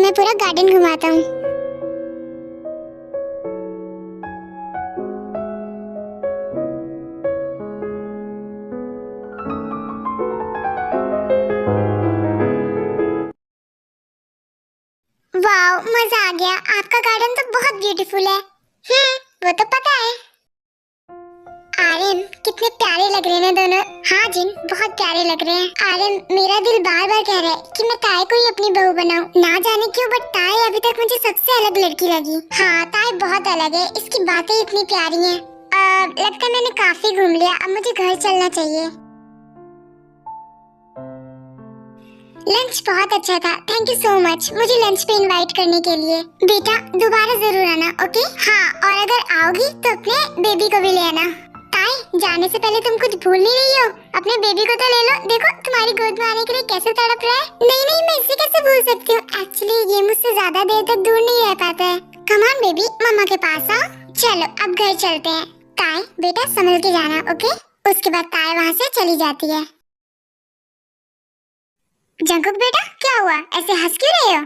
मैं पूरा गार्डन घुमाता हूँ। वाह, मजा आ गया। आपका गार्डन तो बहुत ब्यूटीफुल है। वो तो पता है। आर्यन, कितने प्यारे लग रहे हैं दोनों। हाँ जिन, बहुत प्यारे लग रहे हैं। आर्यन, मेरा दिल बार बार कह रहा है कि मैं ताए को ही अपनी बहू बनाऊं। ना जाने क्यों, बट ताए अभी तक मुझे सबसे अलग लड़की लगी। हाँ, ताए बहुत अलग है। इसकी बातें इतनी प्यारी हैं। लगता है मैंने काफी घूम लिया, अब मुझे घर चलना चाहिए। लंच बहुत अच्छा था। थैंक यू सो मच मुझे लंच पे इनवाइट करने के लिए। बेटा, दोबारा जरूर आना, ओके? हाँ, और अगर आओगी तो अपने बेबी को भी ले आना। ताई, जाने से पहले तुम कुछ भूल नहीं रही हो? अपने बेबी को तो ले लो। देखो तुम्हारी गोद में आने के लिए कैसे तड़प रहा है। नहीं नहीं, मैं इसे कैसे भूल सकती हूँ। एक्चुअली ये मुझसे ज्यादा देर तक दूर नहीं रह पाता है। कम ऑन बेबी, मम्मा के पास आओ। चलो अब घर चलते हैं। ताई बेटा, संभल के जाना, ओके? उसके बाद ताई वहाँ से चली जाती है। जंकुक बेटा, क्या हुआ? ऐसे हंस क्यों रहे हो?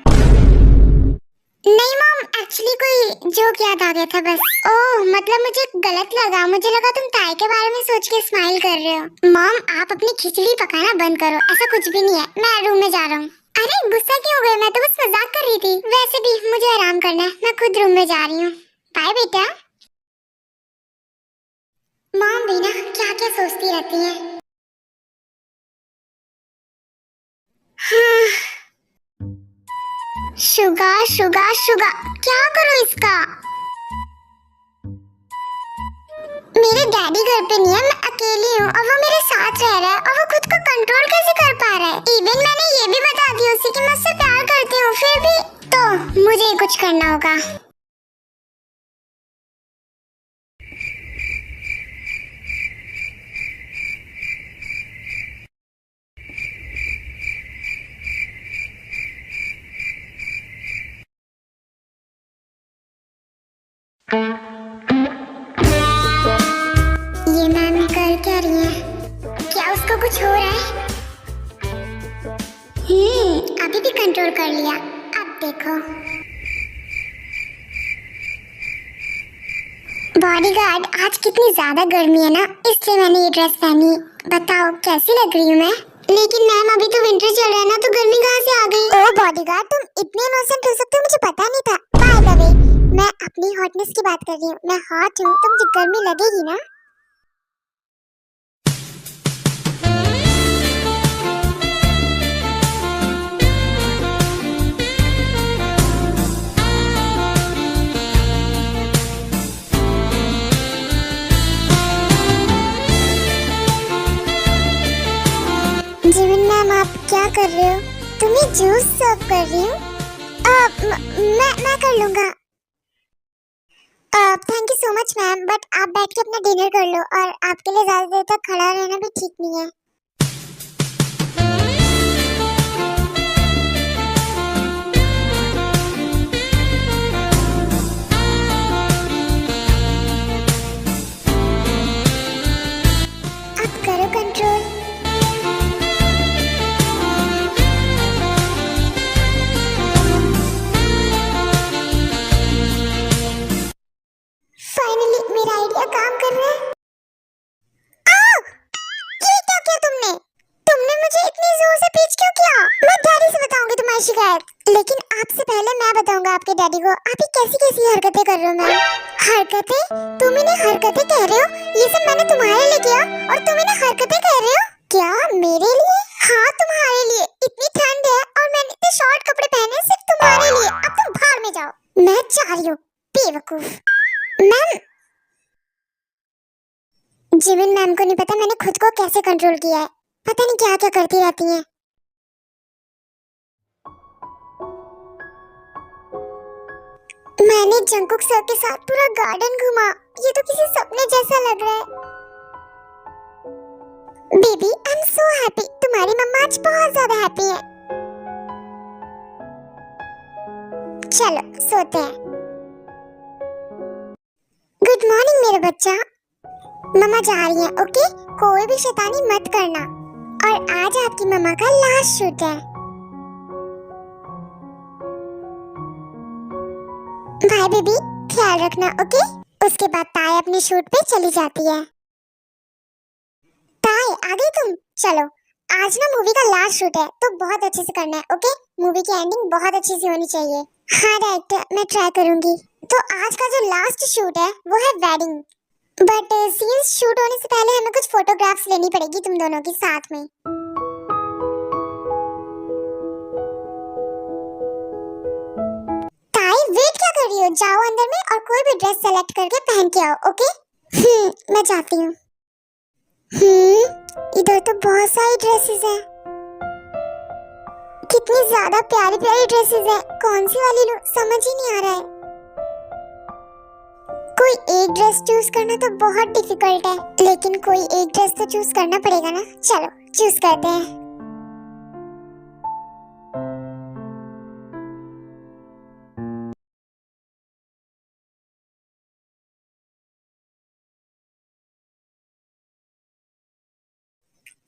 नहीं मॉम, एक्चुअली कोई जोक याद आ गया था बस। ओह, मतलब मुझे गलत लगा। मुझे लगा तुम ताई के बारे में सोच के स्माइल कर रहे हो। मॉम, आप अपनी खिचड़ी पकाना बंद करो। ऐसा कुछ भी नहीं है। मैं रूम में जा रहा हूँ। अरे गुस्सा क्यों हो गए? मैं तो बस मजाक कर रही थी। वैसे भी मुझे आराम करना है। मैं खुद रूम में जा रही हूँ। बाय बेटा। मॉम भी ना क्या क्या सोचती रहती है। हाँ। शुगा शुगा शुगा, क्या करूँ इसका? मेरे डैडी घर पे नहीं है, मैं अकेली हूँ और वो मेरे साथ रह रहा है और वो खुद को कंट्रोल कैसे कर पा रहा है? इवन मैंने ये भी बता दिया उसे कि मैं उससे प्यार करती हूँ, फिर भी तो मुझे ही कुछ करना होगा। ये मैम कर क्या रही है? क्या उसको कुछ हो रहा है? अभी भी कंट्रोल कर लिया। अब देखो। बॉडीगार्ड, आज कितनी ज्यादा गर्मी है ना, इसलिए मैंने ये ड्रेस पहनी। बताओ कैसी लग रही हूँ मैं? लेकिन मैम अभी तो विंटर चल रहा है ना, तो गर्मी कहाँ से आ गई? ओह बॉडीगार्ड, तुम इतने इनोसेंट हो सकते हो, मुझे पता नहीं था। बाय द वे, मैं अपनी हॉटनेस की बात कर रही हूँ। मैं हॉट हूँ तो मुझे गर्मी लगेगी ना। जीवन मैम, आप क्या कर रहे हो? तुम्हें जूस सर्व कर रही हूँ। मैं कर लूँगा। Thank you so much ma'am, but आप बैठ के अपना डिनर कर लो, और आपके लिए ज्यादा देर तक खड़ा रहना भी ठीक नहीं है। आप करो कंट्रोल। फाइनली मेरा आइडिया काम कर रहा है। ये क्या किया तुमने? तुमने मुझे इतनी जोर से पीछ क्यों किया? मैं डैडी से बताऊंगी तुम्हारी शिकायत। लेकिन आपसे पहले मैं बताऊंगा आपके डैडी को। आप ये कैसी कैसी हरकतें कर रहे हो मैम? हरकतें? तुम इन्हें हरकतें कह रहे हो? ये सब मैंने तुम्हारे लिए किया और तुम इन्हें हरकतें कह रहे हो? क्या मेरे लिए? हाँ तुम्हारे लिए। इतनी ठंड है और मैंने इतने शॉर्ट कपड़े पहने सिर्फ तुम्हारे लिए। अब तुम बाहर में जाओ। मैं जा रही हूँ, बेवकूफ। मैम, जिमिन मैम को नहीं पता मैंने खुद को कैसे कंट्रोल किया है। पता नहीं क्या क्या करती रहती हैं। मैंने जंकुक सर के साथ पूरा गार्डन घुमा। ये तो किसी सपने जैसा लग रहा है। Baby, I am so happy. तुम्हारी मम्मा आज बहुत ज्यादा हैप्पी है। चलो सोते हैं। गुड मॉर्निंग मेरे बच्चा। मम्मा जा रही है, ओके? कोई भी शैतानी मत करना। और आज आपकी मम्मा का लास्ट शूट है। बाय बेबी, ख्याल रखना, ओके। उसके बाद ताई अपने शूट पे चली जाती है। ताई आ गई तुम? चलो, आज ना मूवी का लास्ट शूट है तो बहुत अच्छे से करना है, ओके। मूवी की एंडिंग बहुत अच्छी सी होनी चाहिए। हाँ डायरेक्टर, मैं ट्राई करूंगी। तो आज का जो लास्ट शूट है वो है वेडिंग, बट सीन्स शूट होने से पहले हमें कुछ फोटोग्राफ्स लेनी पड़ेगी तुम दोनों की साथ में। ताई वेट क्या कर रही हो, जाओ अंदर में और कोई भी ड्रेस सेलेक्ट करके पहन के आओ, ओके। मैं जाती हूँ। इधर तो बहुत सारी ड्रेसेस हैं। कितनी ज्यादा प्यारी प्यारी ड्रेसेस हैं, कौन सी वाली लूं समझ ही नहीं आ रहा है। कोई एक ड्रेस चूज करना तो बहुत डिफिकल्ट है, लेकिन कोई एक ड्रेस तो चूज करना पड़ेगा ना। चलो चूज करते हैं।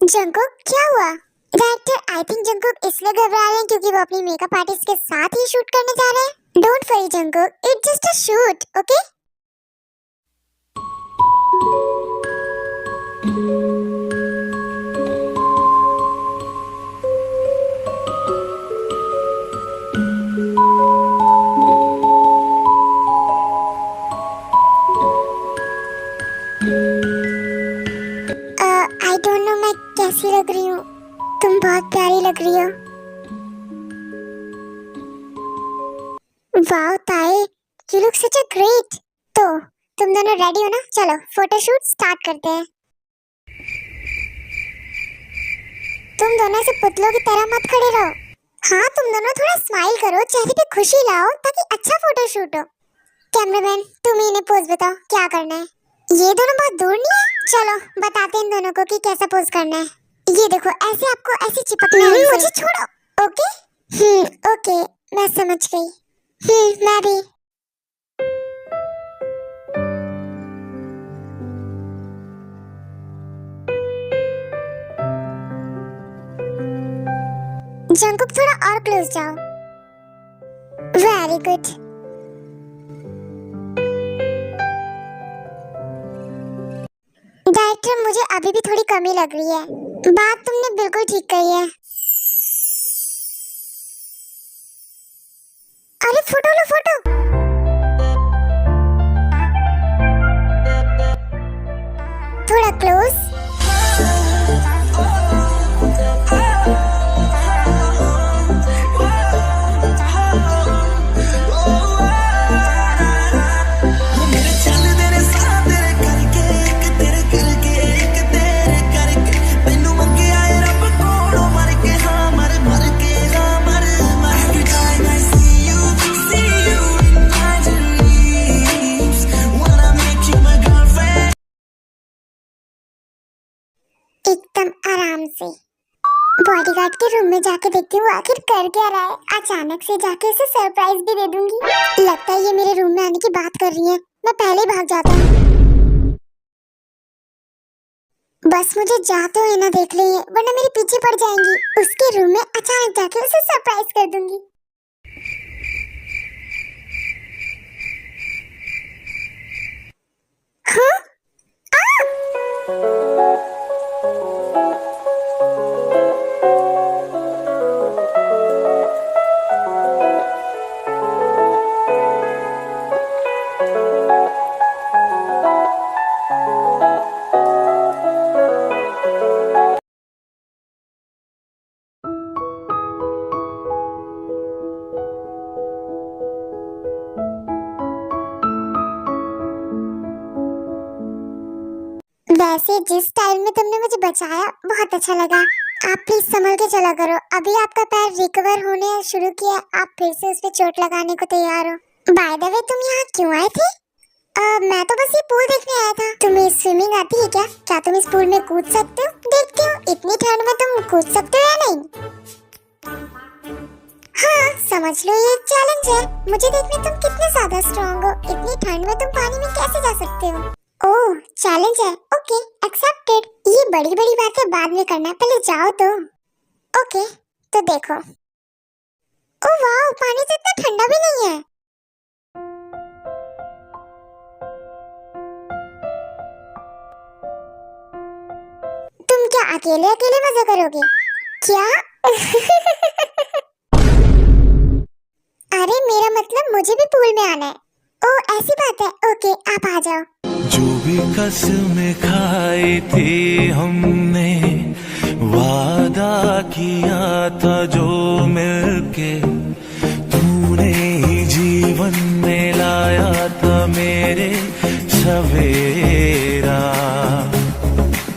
जंकुक, क्या हुआ? डायरेक्टर, आई थिंक जंकुक इसलिए घबरा रहे हैं क्योंकि वो अपनी मेकअप आर्टिस्ट के साथ ही शूट करने जा रहे हैं। Don't worry Jungkook, it's just a shoot, okay. I don't know मैं कैसी लग रही हूँ। तुम बहुत प्यारी लग रही हो। वाओ ताई, you look such a great. तो तुम दोनों रेडी हो ना? चलो फोटोशूट स्टार्ट करते हैं। तुम दोनों से पुतलों की तरह मत खड़े रहो। हाँ, तुम दोनों थोड़ा स्माइल करो, चेहरे पे खुशी लाओ ताकि अच्छा फोटोशूट हो। कैमरामैन, तुम ही इन्हें पोज बताओ क्या करना है। ये दोनों बहुत दूर नहीं है, चलो बताते हैं इन दोनों को कि कैसा पोज करना है। ये देखो, ऐसे आपको ऐसे चिपकना है। मुझे छोड़ो, ओके। ओके, मैं समझ गई। मैं भी। जंकुक थोड़ा और क्लोज जाओ। Very good. डायरेक्टर, मुझे अभी भी थोड़ी कमी लग रही है। बात तुमने बिल्कुल ठीक कही है। अरे फोटो लो, फोटो। थोड़ा क्लोज। एकदम आराम से। बॉडीगार्ड के रूम में जाके देखती हूँ आखिर कर क्या रहा है। अचानक से जाके इसे सरप्राइज भी दे दूंगी। लगता है ये मेरे रूम में आने की बात कर रही है। मैं पहले ही भाग जाता हूँ। बस मुझे जाते हुए ना देख ले, वरना मेरे पीछे पड़ जाएंगी। उसके रूम में अचानक जाके उसे सरप्राइज कर दूंगी। हाँ? वैसे जिस टाइम में तुमने मुझे बचाया बहुत अच्छा लगा। आप प्लीज संभल के चला करो। अभी आपका पैर रिकवर होने शुरू किया, आप फिर से उस पे चोट लगाने को तैयार हो। बाय द वे, तुम यहाँ क्यों आए थे? मैं तो बस ये पूल देखने आया था। तुम्हें स्विमिंग आती है क्या? क्या तुम इस पूल में कूद सकते हो? देखती हूँ इतनी ठंड में तुम कूद सकते हो या नहीं। हाँ समझ लो, ये एक चैलेंज है। मुझे देखने तुम कितने ज्यादा स्ट्रॉन्ग हो। इतनी ठंड में तुम पानी में कैसे जा सकते हो? ओह चैलेंज है, ओके एक्सेप्टेड। ये बड़ी बड़ी बातें बाद में करना, पहले जाओ तो। ओके तो देखो। ओह वाह, पानी तो इतना ठंडा भी नहीं है। अकेले अकेले मजे करोगे क्या? अरे मेरा मतलब मुझे भी पूल में आना है। ओ ऐसी बात है, ओके आप आ जाओ। जो भी कसमें खाई थी हमने, वादा किया था जो मिलके, तूने ही जीवन में लाया था मेरे सवेरा।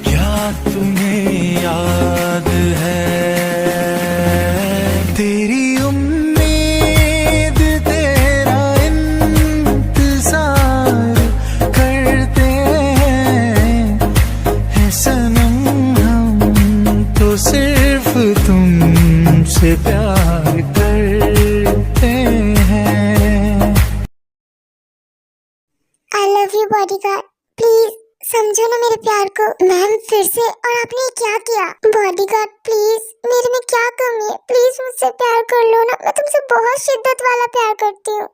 क्या तुम्हें याद है तेरी उम्मीद, तेरा इंतजार करते हैं सनम हम तो सिर्फ तुमसे प्यार करते हैं। I love you bodyguard, please समझो ना मेरे प्यार को। मैम फिर से, और आपने ये क्या किया? बॉडीगार्ड प्लीज, मेरे में क्या कमी है? प्लीज मुझसे प्यार कर लो ना, मैं तुमसे बहुत शिद्दत वाला प्यार करती हूँ।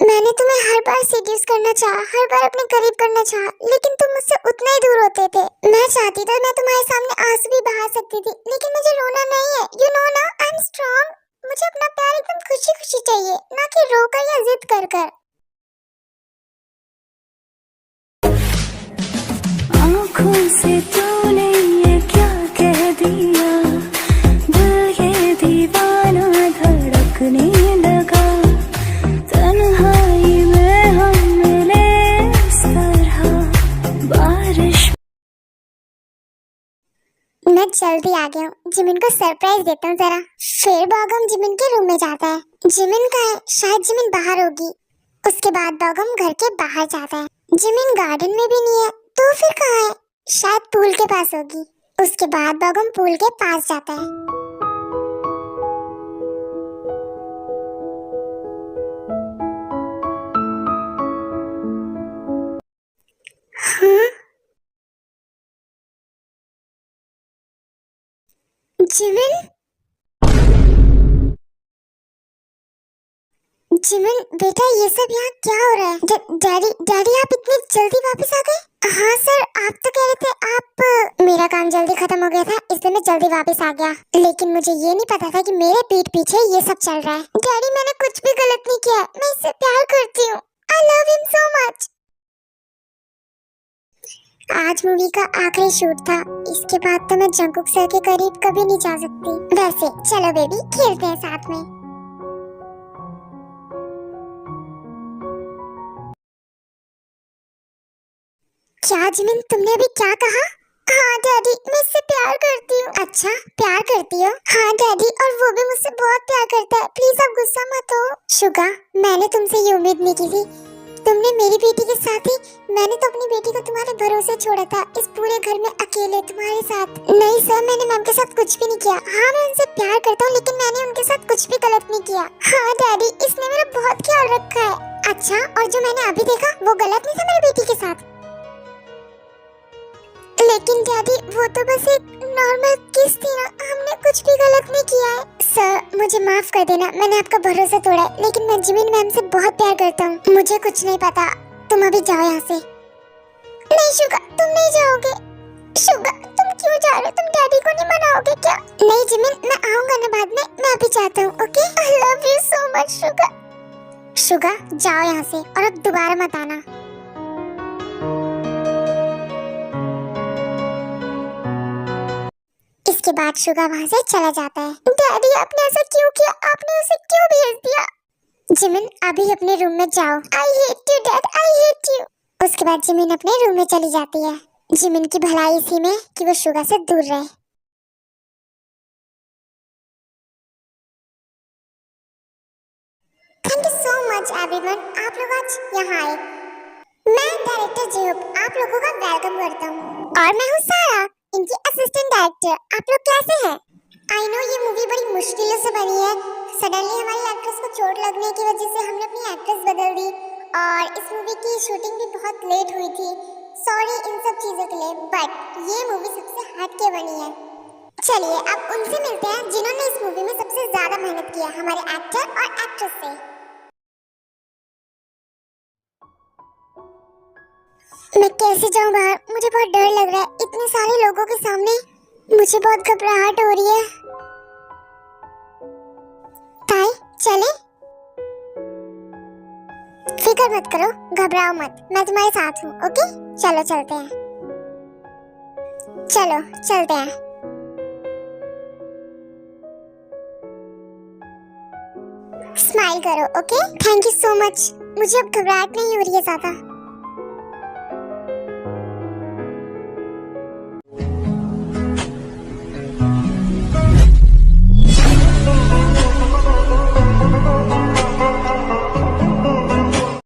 मैंने तुम्हें हर बार सीड्यूस करना चाहा, हर बार अपने करीब करना चाहा, लेकिन तुम मुझसे उतना ही दूर होते थे। मैं चाहती तो मैं तुम्हारे सामने आंसू भी बहा सकती थी, लेकिन मुझे रोना नहीं है। यू नो ना, आई एम स्ट्रांग। मुझे अपना प्यार एकदम खुशी खुशी चाहिए, ना कि रोकर या जिद कर कर। आँखों से तूने ये क्या कह दिया, दिल ये दीवाना धड़कने लगा, तन्हाई में हम मिले इस तरह बारिश। मैं जल्दी आ गया हूँ, जिमिन को सरप्राइज देता हूँ जरा। फिर बॉगम जिमिन के रूम में जाता है। जिमिन कहाँ है? शायद जिमिन बाहर होगी। उसके बाद बॉगम घर के बाहर जाता है। जिमिन गार्डन में भी नहीं है, तो फिर कहाँ है? शायद पूल के पास होगी। उसके बाद बॉगम पूल के पास जाता है। हाँ? जिमिन? जिमिन बेटा, ये सब यहाँ क्या हो रहा है? डैडी डैडी आप इतनी जल्दी वापस आ गए? हाँ सर, आप तो कह रहे थे आप। मेरा काम जल्दी खत्म हो गया था, इसलिए मैं जल्दी वापस आ गया, लेकिन मुझे ये नहीं पता था कि मेरे पीठ पीछे ये सब चल रहा है। डैडी मैंने कुछ भी गलत नहीं किया, मैं इससे प्यार करती हूँ। I love him so much. आज मूवी का आखिरी शूट था, इसके बाद तो मैं जंगकुक सर के करीब कभी नहीं जा सकती। वैसे चलो बेबी, खेलते हैं साथ में। क्या जिमिन, तुमने अभी क्या कहा? हाँ डैडी, मैं इससे प्यार करती हूँ। अच्छा, प्यार करती हो? हाँ डैडी, और वो भी मुझसे बहुत प्यार करता है। प्लीज आप गुस्सा मत हो। शुगा, मैंने तुमसे ये उम्मीद नहीं की थी। तुमने मेरी बेटी के साथ ही, मैंने तो अपनी बेटी को तुम्हारे भरोसे छोड़ा था, इस पूरे घर में अकेले तुम्हारे साथ। नहीं सर, मैंने मैम के साथ कुछ भी नहीं किया। हाँ मैं उनसे प्यार करता हूँ, लेकिन मैंने उनके साथ कुछ भी गलत नहीं किया। हाँ डैडी, इसने मेरा बहुत ख्याल रखा है। अच्छा, और जो मैंने अभी देखा वो गलत नहीं था मेरी बेटी के साथ? लेकिन डैडी वो तो बस एक नॉर्मल किस थी ना, हमने कुछ भी गलत नहीं किया है। सर मुझे माफ कर देना, मैंने आपका भरोसा तोड़ा है, लेकिन मैं जिमिन मैम से बहुत प्यार करता हूँ। मुझे कुछ नहीं पता, तुम अभी जाओ यहाँ से। नहीं शुगा, तुम नहीं जाओगे। शुगा तुम क्यों जा रहे हो? तुम डैडी को नहीं मनाओगे क्या? नहीं जिमिन, मैं आऊंगा ना बाद में, मैं अभी जाता हूँ। Okay, I love you so much Suga. Suga जाओ यहाँ से, और अब दोबारा मत आना। इसके बाद शुगा वहाँ से चला जाता है। डैडी आपने ऐसा क्यों किया? आपने उसे क्यों भेज दिया? जिमिन अभी अपने रूम में जाओ। I hate you dad, I hate you. उसके बाद जिमिन अपने रूम में चली जाती है। जिमिन की भलाई इसी में कि वो शुगा से दूर रहे। Thank you so much everyone, आप लोग आज यहाँ आए। मैं डायरेक्टर जेहोप आप लोगों का वेलकम करता हूँ, और मैं हूँ सारा, इनकी असिस्टेंट डायरेक्टर। आप लोग कैसे हैं? आई नो ये मूवी बड़ी मुश्किलों से बनी है। सडनली हमारी एक्ट्रेस को चोट लगने की वजह से हमने अपनी एक्ट्रेस बदल दी, और इस मूवी की शूटिंग भी बहुत लेट हुई थी। सॉरी इन सब चीजों के लिए, बट ये मूवी सबसे हट के बनी है। चलिए अब उनसे मिलते हैं जिन्होंने इस मूवी में सबसे ज्यादा मेहनत किया, हमारे एक्टर और एक्ट्रेस से। मैं कैसे जाऊं बाहर? मुझे बहुत डर लग रहा है इतने सारे लोगों के सामने। मुझे बहुत घबराहट हो रही है। ताई चले? फिक्र मत करो, घबराओ मत, मैं तुम्हारे साथ हूँ। ओके चलो चलते हैं, चलो चलते हैं। स्माइल करो। Okay thank you so much, मुझे अब घबराहट नहीं हो रही है ज्यादा।